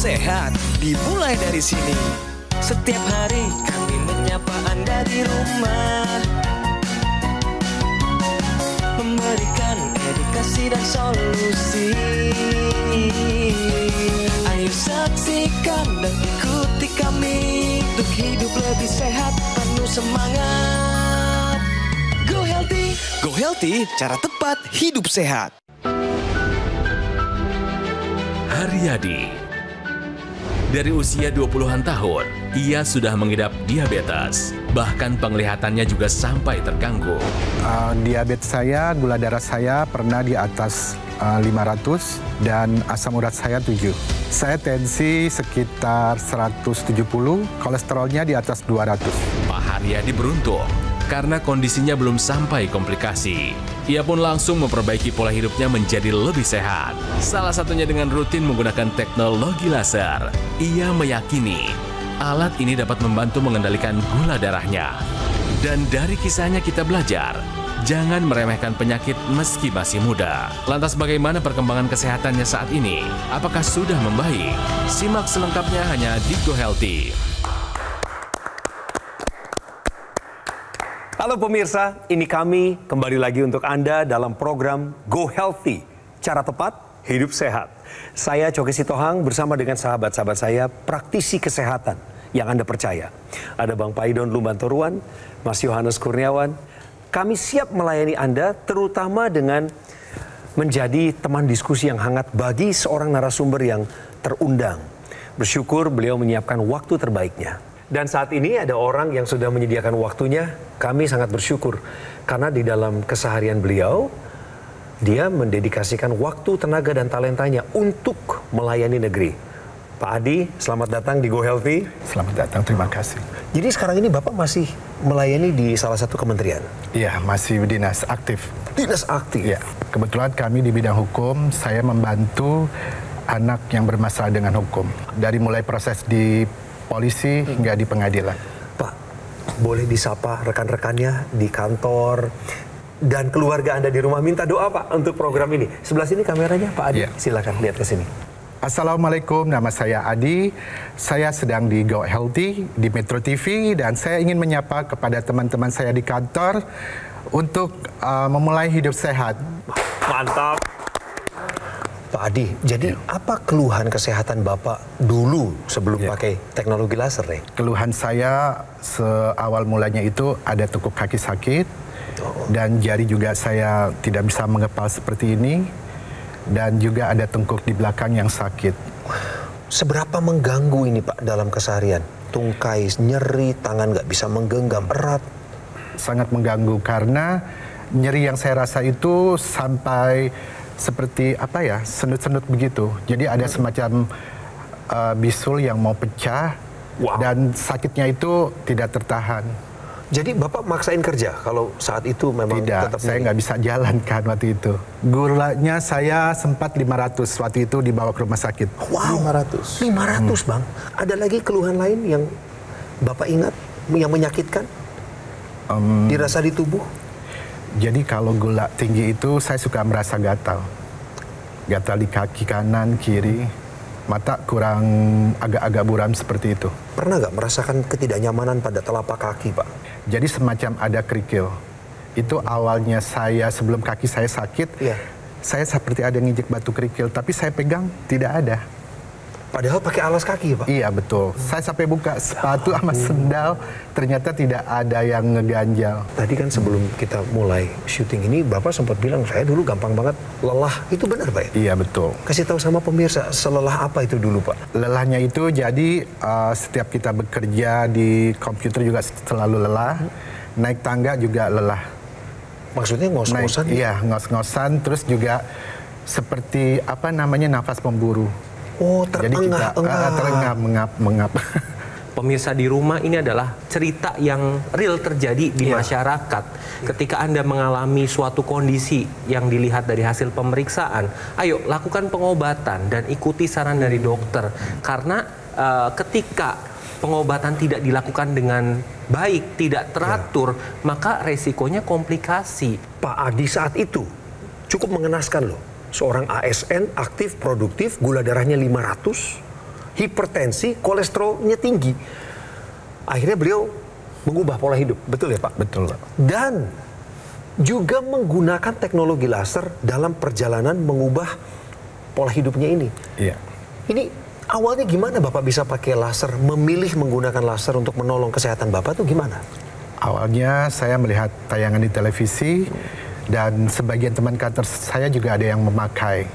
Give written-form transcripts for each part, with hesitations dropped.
sehat dimulai dari sini. Setiap hari kami menyapa Anda di rumah, memberikan edukasi dan solusi. Ayo saksikan dan ikuti kami untuk hidup lebih sehat, penuh semangat. Go Healthy, Go Healthy, cara tepat hidup sehat. Haryadi. Dari usia 20-an tahun, ia sudah mengidap diabetes. Bahkan penglihatannya juga sampai terganggu. Diabetes saya, gula darah saya pernah di atas 500 dan asam urat saya 7. Saya tensi sekitar 170, kolesterolnya di atas 200. Pak Haryadi beruntung karena kondisinya belum sampai komplikasi. Ia pun langsung memperbaiki pola hidupnya menjadi lebih sehat. Salah satunya dengan rutin menggunakan teknologi laser. Ia meyakini alat ini dapat membantu mengendalikan gula darahnya. Dan dari kisahnya kita belajar, jangan meremehkan penyakit meski masih muda. Lantas bagaimana perkembangan kesehatannya saat ini? Apakah sudah membaik? Simak selengkapnya hanya di Go Healthy. Halo pemirsa, ini kami kembali lagi untuk Anda dalam program Go Healthy, cara tepat hidup sehat. Saya Coki Sitohang bersama dengan sahabat-sahabat saya, praktisi kesehatan yang Anda percaya. Ada Bang Paidon Lumbantoruan, Mas Yohanes Kurniawan. Kami siap melayani Anda terutama dengan menjadi teman diskusi yang hangat bagi seorang narasumber yang terundang. Bersyukur beliau menyiapkan waktu terbaiknya. Dan saat ini ada orang yang sudah menyediakan waktunya. Kami sangat bersyukur karena di dalam keseharian beliau, dia mendedikasikan waktu, tenaga, dan talentanya untuk melayani negeri. Pak Adi, selamat datang di Go Healthy. Selamat datang, terima kasih. Jadi sekarang ini Bapak masih melayani di salah satu kementerian? Iya, masih dinas aktif. Dinas aktif? Ya, kebetulan kami di bidang hukum, saya membantu anak yang bermasalah dengan hukum. Dari mulai proses di polisi hingga di pengadilan. Pak, boleh disapa rekan-rekannya di kantor dan keluarga Anda di rumah, minta doa Pak untuk program ini. Sebelah sini kameranya Pak Adi, silakan lihat ke sini. Assalamualaikum, nama saya Adi. Saya sedang di Go Healthy di Metro TV dan saya ingin menyapa kepada teman-teman saya di kantor untuk memulai hidup sehat. Mantap. Pak Adi, jadi apa keluhan kesehatan Bapak dulu sebelum pakai teknologi laser ya? Keluhan saya seawal mulanya itu ada tekuk kaki sakit dan jari juga saya tidak bisa mengepal seperti ini dan juga ada tengkuk di belakang yang sakit. Seberapa mengganggu ini Pak dalam keseharian? Tungkai nyeri, tangan nggak bisa menggenggam erat. Sangat mengganggu karena nyeri yang saya rasa itu sampai seperti apa ya, senut-senut begitu. Jadi ada semacam bisul yang mau pecah dan sakitnya itu tidak tertahan. Jadi Bapak maksain kerja kalau saat itu memang tidak, saya nggak bisa jalankan waktu itu. Gulanya saya sempat 500 waktu itu dibawa ke rumah sakit. Wow, 500 Bang. Ada lagi keluhan lain yang Bapak ingat yang menyakitkan? Dirasa di tubuh? Jadi kalau gula tinggi itu saya suka merasa gatal. Gatal di kaki kanan, kiri. Mata kurang agak-agak buram seperti itu. Pernah nggak merasakan ketidaknyamanan pada telapak kaki Pak? Jadi semacam ada kerikil. Itu awalnya saya sebelum kaki saya sakit. Saya seperti ada nginjek batu kerikil. Tapi saya pegang tidak ada. Padahal pakai alas kaki Pak? Iya betul. Saya sampai buka sepatu sama sendal, ternyata tidak ada yang ngeganjal. Tadi kan sebelum kita mulai syuting ini, Bapak sempat bilang saya dulu gampang banget lelah. Itu benar Pak ya? Iya betul. Kasih tahu sama pemirsa, selelah apa itu dulu Pak? Lelahnya itu jadi setiap kita bekerja di komputer juga selalu lelah. Naik tangga juga lelah. Maksudnya ngos-ngosan? Iya, ngos-ngosan. Terus juga seperti apa namanya nafas pemburu. Oh, terengah, mengap. Pemirsa di rumah, ini adalah cerita yang real terjadi di masyarakat. Ketika Anda mengalami suatu kondisi yang dilihat dari hasil pemeriksaan, ayo lakukan pengobatan dan ikuti saran dari dokter. Karena ketika pengobatan tidak dilakukan dengan baik, tidak teratur, maka resikonya komplikasi. Pak Adi saat itu cukup mengenaskan loh. Seorang ASN aktif, produktif, gula darahnya 500, hipertensi, kolesterolnya tinggi. Akhirnya beliau mengubah pola hidup, betul ya Pak? Betul. Dan juga menggunakan teknologi laser dalam perjalanan mengubah pola hidupnya ini. Iya. Ini awalnya gimana Bapak bisa pakai laser, memilih menggunakan laser untuk menolong kesehatan Bapak tuh gimana? Awalnya saya melihat tayangan di televisi dan sebagian teman kantor saya juga ada yang memakai.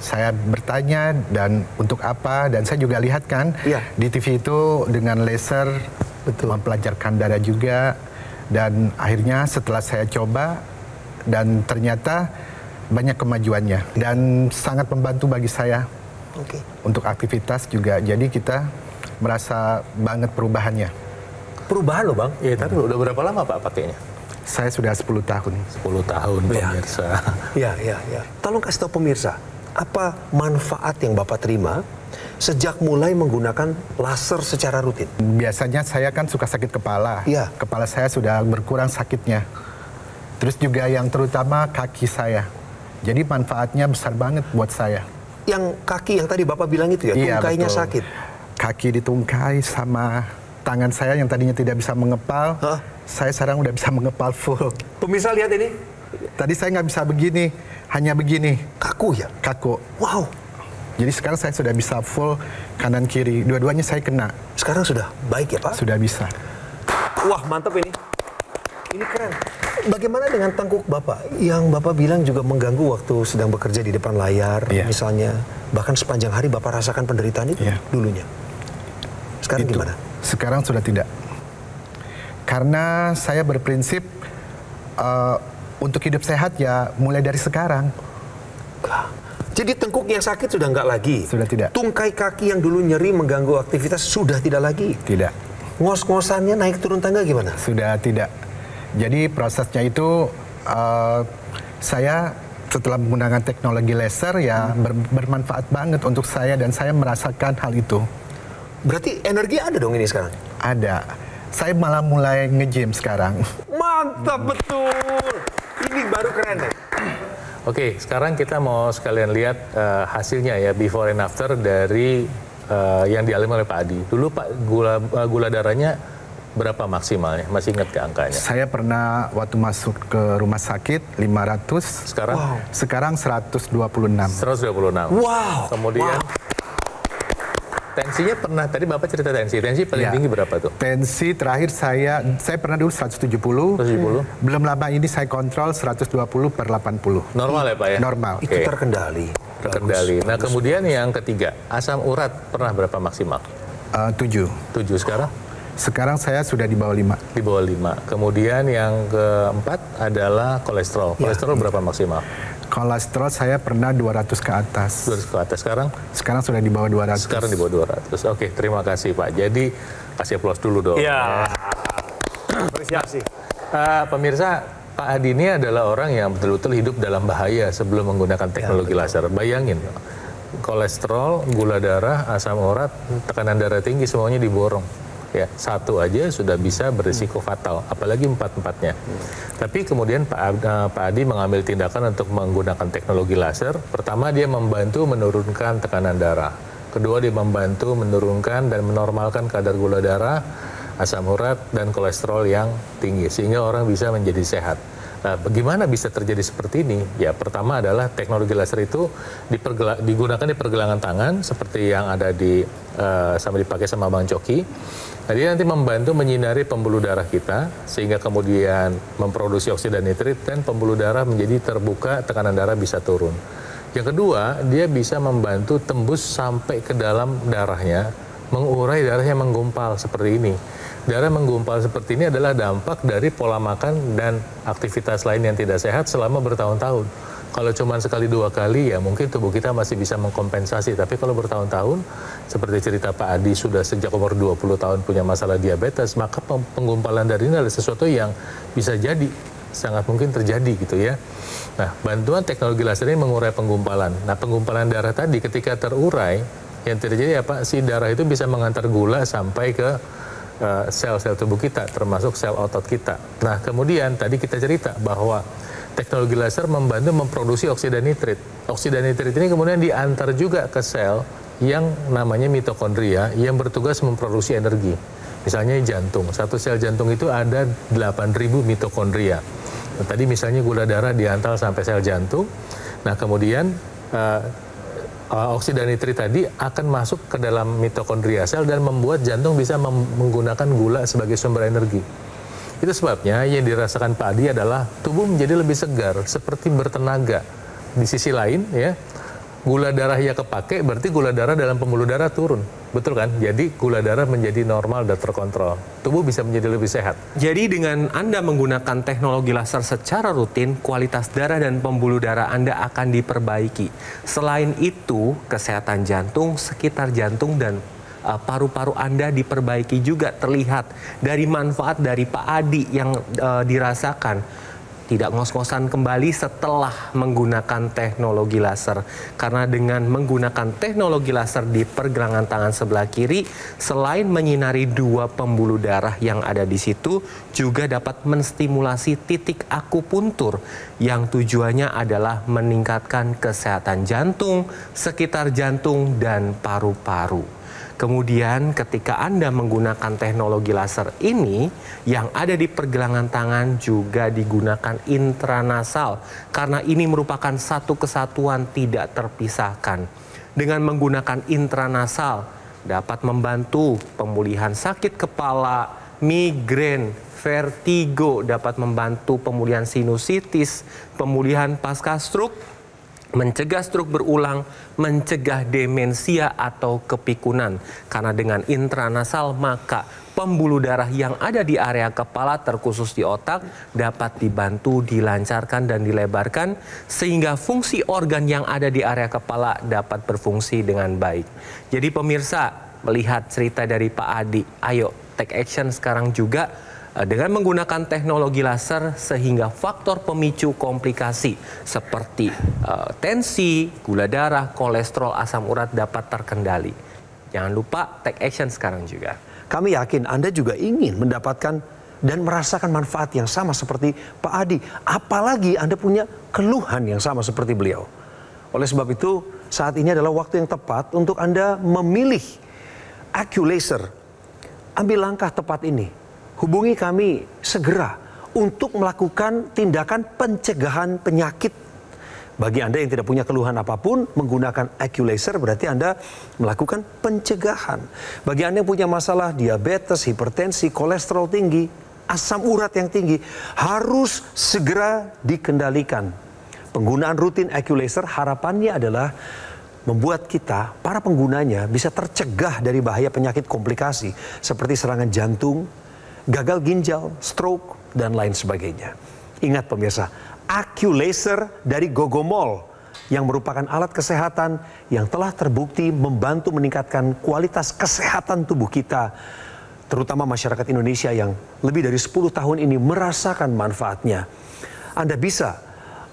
Saya bertanya dan untuk apa, dan saya juga lihat kan di TV itu dengan laser mempelajarkan darah juga, dan akhirnya setelah saya coba dan ternyata banyak kemajuannya dan sangat membantu bagi saya untuk aktivitas juga, jadi kita merasa banget perubahannya. Perubahan loh Bang? Iya, tapi udah berapa lama Pak pakainya? Saya sudah 10 tahun. 10 tahun pemirsa. Ya. Tolong kasih tahu pemirsa, apa manfaat yang Bapak terima sejak mulai menggunakan laser secara rutin? Biasanya saya kan suka sakit kepala. Kepala saya sudah berkurang sakitnya. Terus juga yang terutama kaki saya. Jadi manfaatnya besar banget buat saya. Yang kaki yang tadi Bapak bilang itu ya, tungkainya sakit? Kaki ditungkai sama tangan saya yang tadinya tidak bisa mengepal. Saya sekarang udah bisa mengepal full. Pemirsa lihat ini. Tadi saya nggak bisa begini, hanya begini. Kaku ya? Kaku. Wow. Jadi sekarang saya sudah bisa full kanan kiri. Dua-duanya saya kena. Sekarang sudah baik ya Pak? Sudah bisa. Wah mantap ini. Ini keren. Bagaimana dengan tengkuk Bapak? Yang Bapak bilang juga mengganggu waktu sedang bekerja di depan layar. Misalnya. Bahkan sepanjang hari Bapak rasakan penderitaan itu dulunya. Sekarang itu. gimana? Sekarang sudah tidak. Karena saya berprinsip untuk hidup sehat ya mulai dari sekarang. Jadi tengkuk yang sakit sudah nggak lagi? Sudah tidak. Tungkai kaki yang dulu nyeri mengganggu aktivitas sudah tidak lagi? Tidak. Ngos-ngosannya naik turun tangga gimana? Sudah tidak. Jadi prosesnya itu saya setelah menggunakan teknologi laser ya bermanfaat banget untuk saya dan saya merasakan hal itu. Berarti energi ada dong ini sekarang? Ada. Saya malah mulai nge-gym sekarang. Mantap betul. Ini baru keren deh. Oke, sekarang kita mau sekalian lihat hasilnya ya, before and after dari yang dialami oleh Pak Adi. Dulu Pak gula darahnya berapa maksimalnya? Masih ingat ke angkanya? Saya pernah waktu masuk ke rumah sakit 500. Sekarang? Sekarang 126. 126. Wow. Kemudian tensinya pernah, tadi Bapak cerita tensi paling tinggi berapa tuh? Tensi terakhir saya pernah dulu 170. Belum lama ini saya kontrol 120/80. Normal ya Pak ya? Normal. Itu terkendali. Terkendali. Nah kemudian yang ketiga, asam urat pernah berapa maksimal? 7. 7 sekarang? Sekarang saya sudah di bawah 5. Di bawah 5. Kemudian yang keempat adalah kolesterol. Kolesterol berapa maksimal? Kolesterol saya pernah 200 ke atas. 200 ke atas. Sekarang sudah di bawah 200. Sekarang di bawah 200. Oke, terima kasih Pak. Jadi kasih aplaus dulu dong. Iya. Apresiasi. Pemirsa, Pak Adi ini adalah orang yang betul-betul hidup dalam bahaya sebelum menggunakan teknologi laser. Bayangin, kolesterol, gula darah, asam urat, tekanan darah tinggi semuanya diborong. Ya, satu aja sudah bisa berisiko fatal, apalagi empat-empatnya. Tapi kemudian Pak Adi mengambil tindakan untuk menggunakan teknologi laser. Pertama, dia membantu menurunkan tekanan darah. Kedua, dia membantu menurunkan dan menormalkan kadar gula darah, asam urat, dan kolesterol yang tinggi, sehingga orang bisa menjadi sehat. Nah, bagaimana bisa terjadi seperti ini? Ya, pertama adalah teknologi laser itu digunakan di pergelangan tangan, seperti yang ada sama dipakai sama Bang Coki. Nah, dia nanti membantu menyinari pembuluh darah kita, sehingga kemudian memproduksi oksida nitrit, dan pembuluh darah menjadi terbuka, tekanan darah bisa turun. Yang kedua, dia bisa membantu tembus sampai ke dalam darahnya, mengurai darahnya menggumpal seperti ini. Darah menggumpal seperti ini adalah dampak dari pola makan dan aktivitas lain yang tidak sehat selama bertahun-tahun. Kalau cuma sekali dua kali ya mungkin tubuh kita masih bisa mengkompensasi. Tapi kalau bertahun-tahun, seperti cerita Pak Adi sudah sejak umur 20 tahun punya masalah diabetes, maka penggumpalan darah ini adalah sesuatu yang bisa jadi, sangat mungkin terjadi gitu ya. Nah, bantuan teknologi laser ini mengurai penggumpalan. Nah, penggumpalan darah tadi ketika terurai, yang terjadi apa? Si darah itu bisa mengantar gula sampai ke sel-sel tubuh kita, termasuk sel otot kita. Nah, kemudian tadi kita cerita bahwa teknologi laser membantu memproduksi oksida nitrit. Oksida nitrit ini kemudian diantar juga ke sel yang namanya mitokondria yang bertugas memproduksi energi. Misalnya jantung, satu sel jantung itu ada 8.000 mitokondria. Nah, tadi misalnya gula darah diantar sampai sel jantung, nah kemudian oksida nitrit tadi akan masuk ke dalam mitokondria sel dan membuat jantung bisa menggunakan gula sebagai sumber energi. Itu sebabnya yang dirasakan Pak Adi adalah tubuh menjadi lebih segar, seperti bertenaga. Di sisi lain, ya, gula darah yang kepake berarti gula darah dalam pembuluh darah turun. Betul kan? Jadi gula darah menjadi normal dan terkontrol. Tubuh bisa menjadi lebih sehat. Jadi dengan Anda menggunakan teknologi laser secara rutin, kualitas darah dan pembuluh darah Anda akan diperbaiki. Selain itu, kesehatan jantung, sekitar jantung dan paru-paru Anda diperbaiki juga terlihat dari manfaat dari Pak Adi yang dirasakan. Tidak ngos-ngosan kembali setelah menggunakan teknologi laser. Karena dengan menggunakan teknologi laser di pergelangan tangan sebelah kiri, selain menyinari 2 pembuluh darah yang ada di situ, juga dapat menstimulasi titik akupuntur yang tujuannya adalah meningkatkan kesehatan jantung, sekitar jantung, dan paru-paru. Kemudian ketika Anda menggunakan teknologi laser ini, yang ada di pergelangan tangan juga digunakan intranasal. Karena ini merupakan satu kesatuan tidak terpisahkan. Dengan menggunakan intranasal, dapat membantu pemulihan sakit kepala, migrain, vertigo, dapat membantu pemulihan sinusitis, pemulihan pasca stroke, mencegah stroke berulang, mencegah demensia atau kepikunan. Karena dengan intranasal maka pembuluh darah yang ada di area kepala terkhusus di otak dapat dibantu dilancarkan dan dilebarkan sehingga fungsi organ yang ada di area kepala dapat berfungsi dengan baik. Jadi pemirsa, melihat cerita dari Pak Adi, ayo take action sekarang juga dengan menggunakan teknologi laser sehingga faktor pemicu komplikasi seperti tensi, gula darah, kolesterol, asam urat dapat terkendali. Jangan lupa take action sekarang juga. Kami yakin Anda juga ingin mendapatkan dan merasakan manfaat yang sama seperti Pak Adi. Apalagi Anda punya keluhan yang sama seperti beliau. Oleh sebab itu, saat ini adalah waktu yang tepat untuk Anda memilih AccuLaser. Ambil langkah tepat ini. Hubungi kami segera untuk melakukan tindakan pencegahan penyakit. Bagi Anda yang tidak punya keluhan apapun, menggunakan AccuLaser berarti Anda melakukan pencegahan. Bagi Anda yang punya masalah diabetes, hipertensi, kolesterol tinggi, asam urat yang tinggi, harus segera dikendalikan. Penggunaan rutin AccuLaser harapannya adalah membuat kita, para penggunanya, bisa tercegah dari bahaya penyakit komplikasi seperti serangan jantung, gagal ginjal, stroke, dan lain sebagainya. Ingat pemirsa, AccuLaser dari Gogomol yang merupakan alat kesehatan yang telah terbukti membantu meningkatkan kualitas kesehatan tubuh kita, terutama masyarakat Indonesia yang lebih dari 10 tahun ini merasakan manfaatnya. Anda bisa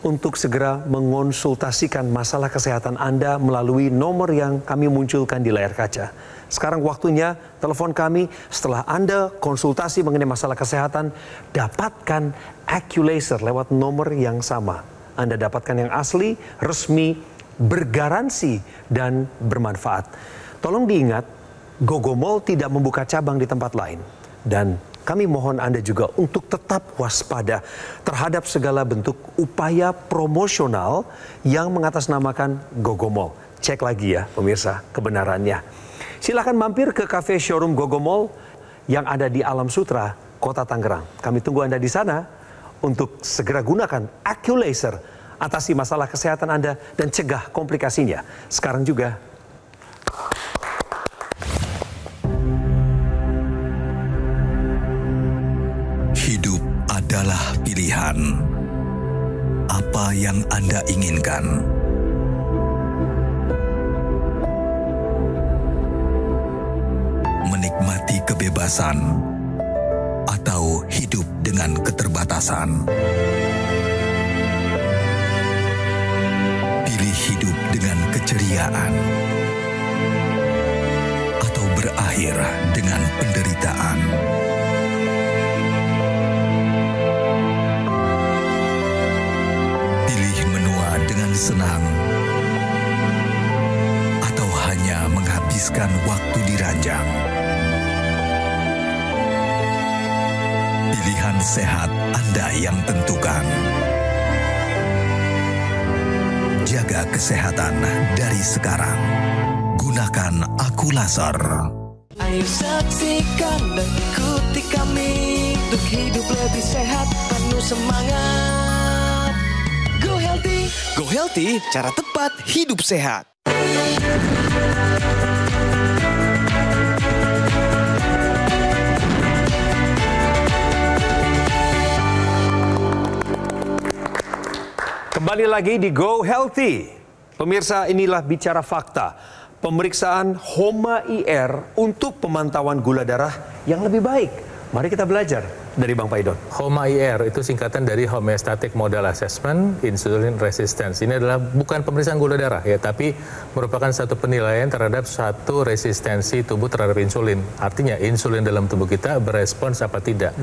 untuk segera mengonsultasikan masalah kesehatan Anda melalui nomor yang kami munculkan di layar kaca. Sekarang waktunya telepon kami. Setelah Anda konsultasi mengenai masalah kesehatan, dapatkan AccuLaser lewat nomor yang sama. Anda dapatkan yang asli, resmi, bergaransi, dan bermanfaat. Tolong diingat, Gogomol tidak membuka cabang di tempat lain. Dan kami mohon Anda juga untuk tetap waspada terhadap segala bentuk upaya promosional yang mengatasnamakan Gogomol. Cek lagi ya pemirsa kebenarannya. Silakan mampir ke cafe showroom Gogomol yang ada di Alam Sutra, Kota Tangerang. Kami tunggu Anda di sana untuk segera gunakan AccuLaser, atasi masalah kesehatan Anda dan cegah komplikasinya. Sekarang juga. Hidup adalah pilihan. Apa yang Anda inginkan? Menikmati kebebasan atau hidup dengan keterbatasan. Pilih hidup dengan keceriaan atau berakhir dengan penderitaan. Pilih menua dengan senang atau hanya habiskan waktu di ranjang. Pilihan sehat Anda yang tentukan. Jaga kesehatan dari sekarang. Gunakan Aku Laser. Ayo saksikan dan ikuti kami untuk hidup lebih sehat, penuh semangat. Go Healthy, cara tepat hidup sehat. Kembali lagi di Go Healthy. Pemirsa, inilah Bicara Fakta. Pemeriksaan HOMA-IR untuk pemantauan gula darah yang lebih baik. Mari kita belajar dari Bang Paidon. HOMA-IR itu singkatan dari Homeostatic Model Assessment Insulin Resistance. Ini adalah bukan pemeriksaan gula darah ya, tapi merupakan satu penilaian terhadap satu resistensi tubuh terhadap insulin. Artinya insulin dalam tubuh kita berespons apa tidak.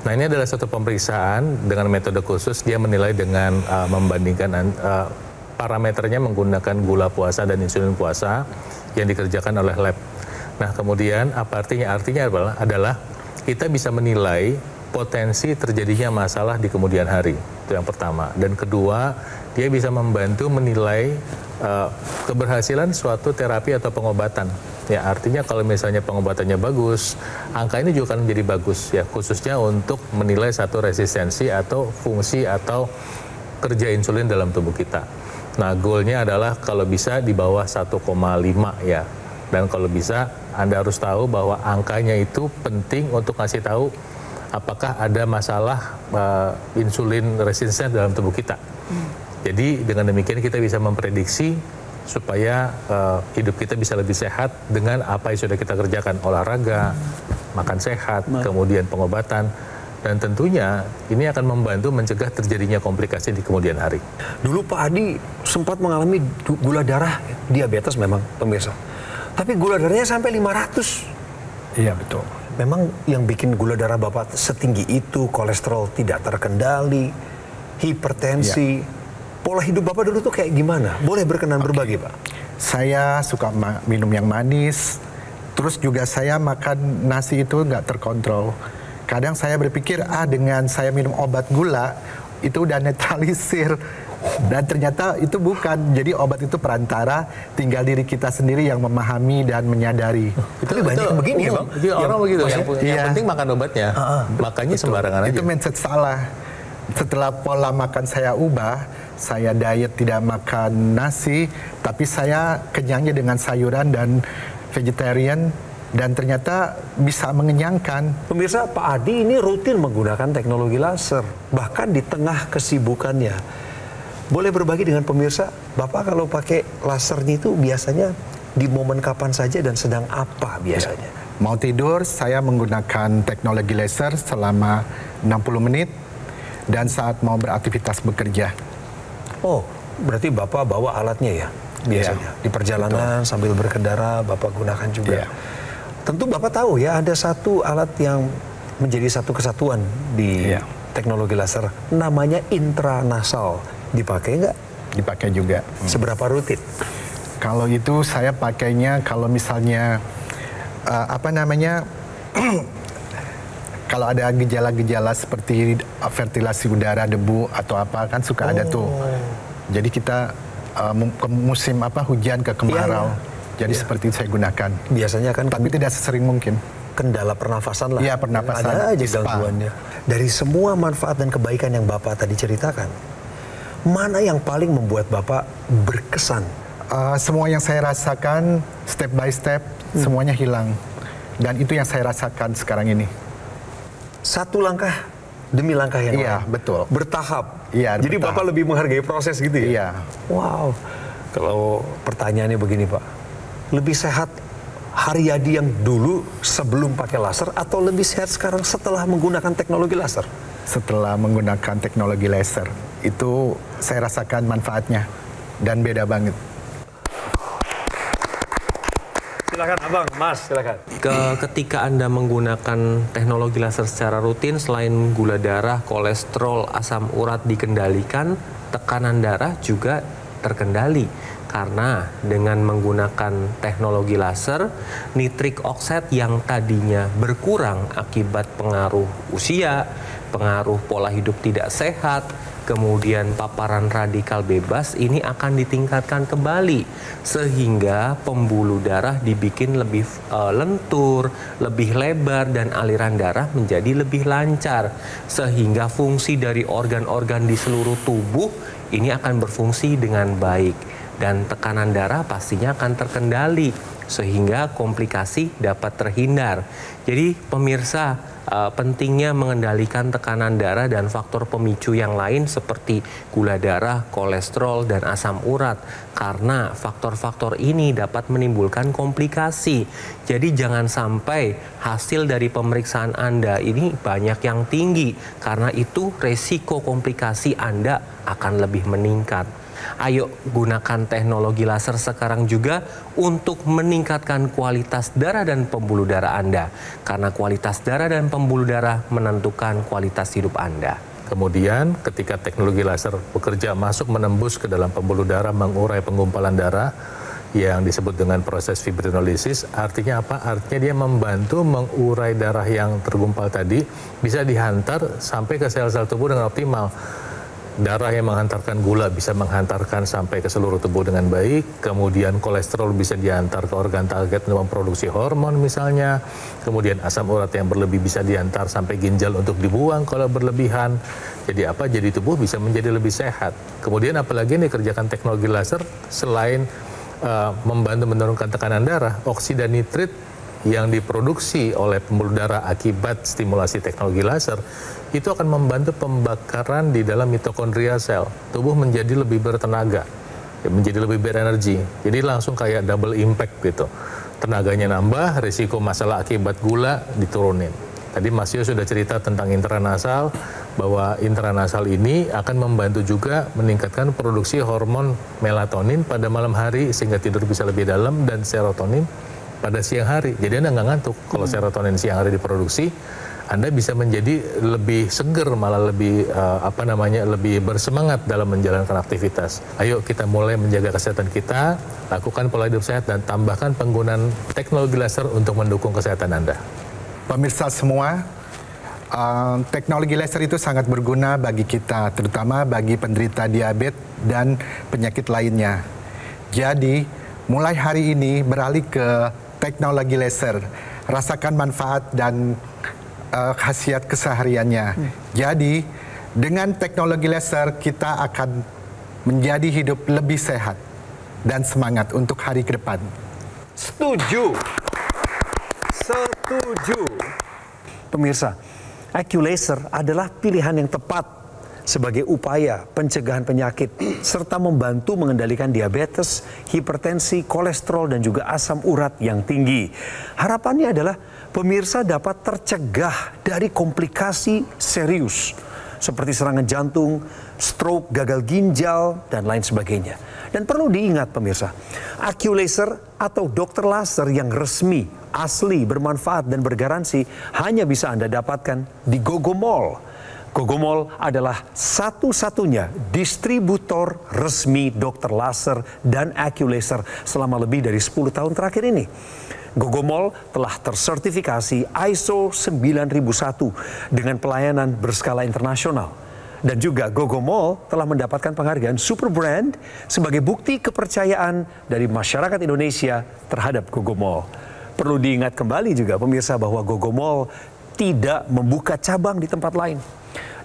Nah, ini adalah satu pemeriksaan dengan metode khusus. Dia menilai dengan membandingkan parameternya menggunakan gula puasa dan insulin puasa yang dikerjakan oleh lab. Nah, kemudian apa artinya? Artinya adalah kita bisa menilai potensi terjadinya masalah di kemudian hari. Itu yang pertama. Dan kedua, dia bisa membantu menilai keberhasilan suatu terapi atau pengobatan. Ya, artinya kalau misalnya pengobatannya bagus, angka ini juga akan menjadi bagus ya, khususnya untuk menilai satu resistensi atau fungsi atau kerja insulin dalam tubuh kita. Nah, goalnya adalah kalau bisa di bawah 1,5 ya. Dan kalau bisa, Anda harus tahu bahwa angkanya itu penting untuk ngasih tahu apakah ada masalah insulin resisten dalam tubuh kita. Jadi dengan demikian kita bisa memprediksi supaya hidup kita bisa lebih sehat dengan apa yang sudah kita kerjakan. Olahraga, makan sehat, kemudian pengobatan. Dan tentunya ini akan membantu mencegah terjadinya komplikasi di kemudian hari. Dulu Pak Adi sempat mengalami gula darah, diabetes memang pemirsa. Tapi gula darahnya sampai 500. Iya, betul. Memang yang bikin gula darah Bapak setinggi itu, kolesterol tidak terkendali, hipertensi. Pola hidup Bapak dulu tuh kayak gimana? Boleh berkenan berbagi, Pak? Saya suka minum yang manis, terus juga saya makan nasi itu nggak terkontrol. Kadang saya berpikir, dengan saya minum obat gula, itu udah netralisir. Dan ternyata itu bukan. Jadi obat itu perantara, tinggal diri kita sendiri yang memahami dan menyadari. Tapi banyak yang begini ya, Bang? Orang begitu. Yang penting makan obatnya. Makanya sembarangan aja. Itu mindset salah. Setelah pola makan saya ubah, saya diet tidak makan nasi, tapi saya kenyangnya dengan sayuran dan vegetarian. Dan ternyata bisa mengenyangkan. Pemirsa, Pak Adi ini rutin menggunakan teknologi laser, bahkan di tengah kesibukannya. Boleh berbagi dengan pemirsa, Bapak kalau pakai lasernya itu biasanya di momen kapan saja dan sedang apa biasanya? Mau tidur, saya menggunakan teknologi laser selama 60 menit, dan saat mau beraktivitas bekerja. Oh, berarti Bapak bawa alatnya ya? Biasanya, di perjalanan sambil berkendara Bapak gunakan juga. Tentu Bapak tahu ya, ada satu alat yang menjadi satu kesatuan di teknologi laser, namanya intranasal. Dipakai nggak? Dipakai juga. Seberapa rutin? Kalau itu saya pakainya kalau misalnya kalau ada gejala-gejala seperti ventilasi udara, debu atau apa kan suka ada tuh. Jadi kita musim hujan ke kemarau. Jadi seperti itu saya gunakan. Biasanya kan, tapi tidak sesering mungkin. Kendala pernafasan lah. Iya, pernafasan. Ada aja gangguannya. Dari semua manfaat dan kebaikan yang Bapak tadi ceritakan, mana yang paling membuat Bapak berkesan? Semua yang saya rasakan step by step semuanya hilang. Dan itu yang saya rasakan sekarang ini. Satu langkah demi langkah yang lain. Iya, betul. Bertahap. Iya, jadi bertahap. Bapak lebih menghargai proses gitu ya? Iya. Wow. Kalau pertanyaannya begini, Pak. Lebih sehat Haryadi yang dulu sebelum pakai laser atau lebih sehat sekarang setelah menggunakan teknologi laser? Setelah menggunakan teknologi laser, itu saya rasakan manfaatnya dan beda banget. Silakan Abang, Mas, silakan. Ketika Anda menggunakan teknologi laser secara rutin, selain gula darah, kolesterol, asam urat dikendalikan, tekanan darah juga terkendali. Karena dengan menggunakan teknologi laser, nitrik oksid yang tadinya berkurang akibat pengaruh usia, pengaruh pola hidup tidak sehat, kemudian paparan radikal bebas ini akan ditingkatkan kembali sehingga pembuluh darah dibikin lebih lentur, lebih lebar dan aliran darah menjadi lebih lancar sehingga fungsi dari organ-organ di seluruh tubuh ini akan berfungsi dengan baik dan tekanan darah pastinya akan terkendali sehingga komplikasi dapat terhindar. Jadi pemirsa, pentingnya mengendalikan tekanan darah dan faktor pemicu yang lain seperti gula darah, kolesterol, dan asam urat karena faktor-faktor ini dapat menimbulkan komplikasi. Jadi jangan sampai hasil dari pemeriksaan Anda ini banyak yang tinggi karena itu resiko komplikasi Anda akan lebih meningkat. Ayo gunakan teknologi laser sekarang juga untuk meningkatkan kualitas darah dan pembuluh darah Anda. Karena kualitas darah dan pembuluh darah menentukan kualitas hidup Anda. Kemudian ketika teknologi laser bekerja masuk menembus ke dalam pembuluh darah, mengurai penggumpalan darah yang disebut dengan proses fibrinolisis, artinya apa? Artinya dia membantu mengurai darah yang tergumpal tadi bisa dihantar sampai ke sel-sel tubuh dengan optimal. Darah yang menghantarkan gula bisa menghantarkan sampai ke seluruh tubuh dengan baik, kemudian kolesterol bisa diantar ke organ target untuk memproduksi hormon misalnya, kemudian asam urat yang berlebih bisa diantar sampai ginjal untuk dibuang kalau berlebihan. Jadi apa? Jadi tubuh bisa menjadi lebih sehat. Kemudian apalagi yang dikerjakan teknologi laser selain membantu menurunkan tekanan darah, oksida nitrit yang diproduksi oleh pembuluh darah akibat stimulasi teknologi laser itu akan membantu pembakaran di dalam mitokondria sel. Tubuh menjadi lebih bertenaga, menjadi lebih berenergi. Jadi langsung kayak double impact gitu. Tenaganya nambah, risiko masalah akibat gula diturunin. Tadi Mas Yo sudah cerita tentang intranasal, bahwa intranasal ini akan membantu juga meningkatkan produksi hormon melatonin pada malam hari sehingga tidur bisa lebih dalam, dan serotonin pada siang hari. Jadi Anda nggak ngantuk. Kalau serotonin siang hari diproduksi, Anda bisa menjadi lebih seger, malah lebih lebih bersemangat dalam menjalankan aktivitas. Ayo kita mulai menjaga kesehatan kita, lakukan pola hidup sehat dan tambahkan penggunaan teknologi laser untuk mendukung kesehatan Anda. Pemirsa semua, teknologi laser itu sangat berguna bagi kita, terutama bagi penderita diabetes dan penyakit lainnya. Jadi, mulai hari ini beralih ke teknologi laser. Rasakan manfaat dan khasiat kesehariannya. Jadi, dengan teknologi laser kita akan menjadi hidup lebih sehat dan semangat untuk hari ke depan. Setuju. Setuju. Pemirsa, AccuLaser adalah pilihan yang tepat sebagai upaya pencegahan penyakit serta membantu mengendalikan diabetes, hipertensi, kolesterol dan juga asam urat yang tinggi. Harapannya adalah pemirsa dapat tercegah dari komplikasi serius seperti serangan jantung, stroke, gagal ginjal dan lain sebagainya. Dan perlu diingat pemirsa, AccuLaser atau dokter laser yang resmi, asli, bermanfaat dan bergaransi hanya bisa Anda dapatkan di GoGoMall. GoGoMall adalah satu-satunya distributor resmi dokter laser dan AccuLaser selama lebih dari 10 tahun terakhir ini. GoGoMall telah tersertifikasi ISO 9001 dengan pelayanan berskala internasional. Dan juga GoGoMall telah mendapatkan penghargaan Super Brand sebagai bukti kepercayaan dari masyarakat Indonesia terhadap GoGoMall. Perlu diingat kembali juga pemirsa bahwa GoGoMall tidak membuka cabang di tempat lain.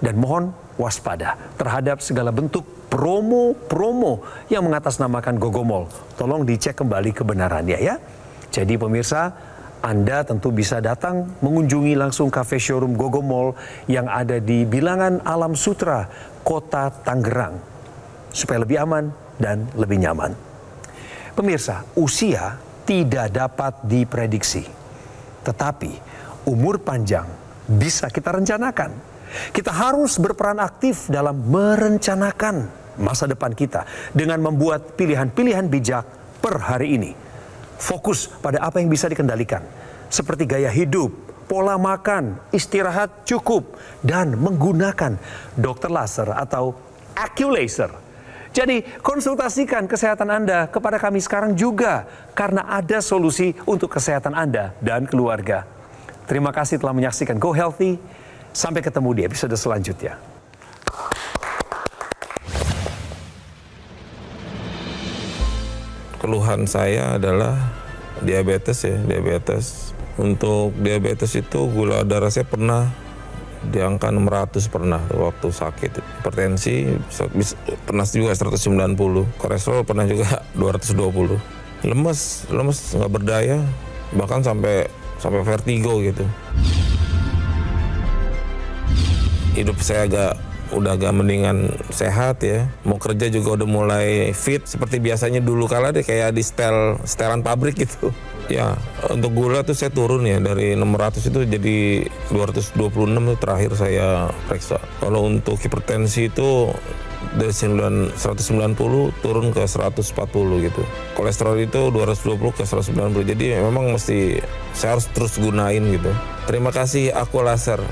Dan mohon waspada terhadap segala bentuk promo-promo yang mengatasnamakan GoGoMall. Tolong dicek kembali kebenarannya ya. Jadi pemirsa, Anda tentu bisa datang mengunjungi langsung cafe showroom GoGoMall yang ada di Bilangan Alam Sutra, Kota Tangerang. Supaya lebih aman dan lebih nyaman. Pemirsa, usia tidak dapat diprediksi. Tetapi umur panjang bisa kita rencanakan. Kita harus berperan aktif dalam merencanakan masa depan kita dengan membuat pilihan-pilihan bijak per hari ini. Fokus pada apa yang bisa dikendalikan, seperti gaya hidup, pola makan, istirahat cukup, dan menggunakan dokter laser atau AccuLaser Jadi konsultasikan kesehatan Anda kepada kami sekarang juga, karena ada solusi untuk kesehatan Anda dan keluarga. Terima kasih telah menyaksikan Go Healthy. Sampai ketemu di episode selanjutnya. Keluhan saya adalah diabetes ya, diabetes. Untuk diabetes itu gula darah saya pernah di angka 600 pernah waktu sakit. Hipertensi pernah juga 190. Kolesterol pernah juga 220. Lemes nggak berdaya, bahkan sampai vertigo gitu. Hidup saya udah agak mendingan, sehat ya. Mau kerja juga udah mulai fit seperti biasanya dulu kala deh, kayak di setelan pabrik gitu. Ya, untuk gula tuh saya turun ya, dari 600 itu jadi 226 itu terakhir saya periksa. Kalau untuk hipertensi itu dari 190 turun ke 140 gitu. Kolesterol itu 220 ke 190. Jadi memang mesti saya harus terus gunain gitu. Terima kasih Aku Laser.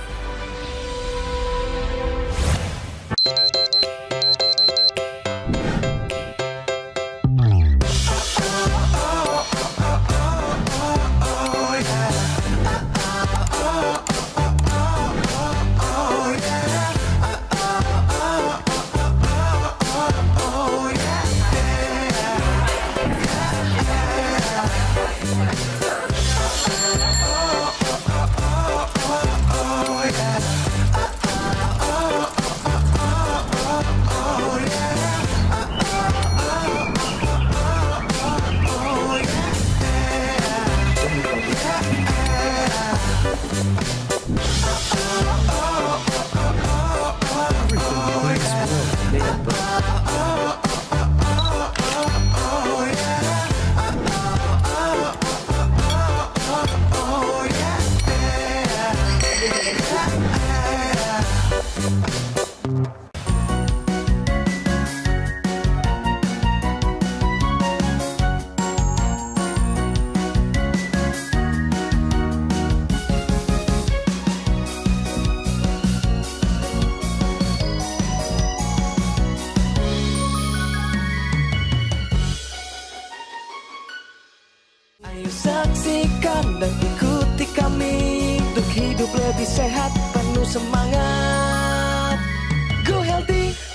Saksikan dan ikuti kami untuk hidup lebih sehat, penuh semangat.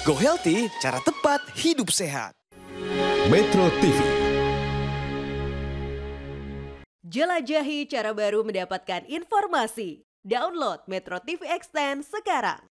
Go Healthy, cara tepat hidup sehat. Metro TV. Jelajahi cara baru mendapatkan informasi. Download Metro TV Extend sekarang.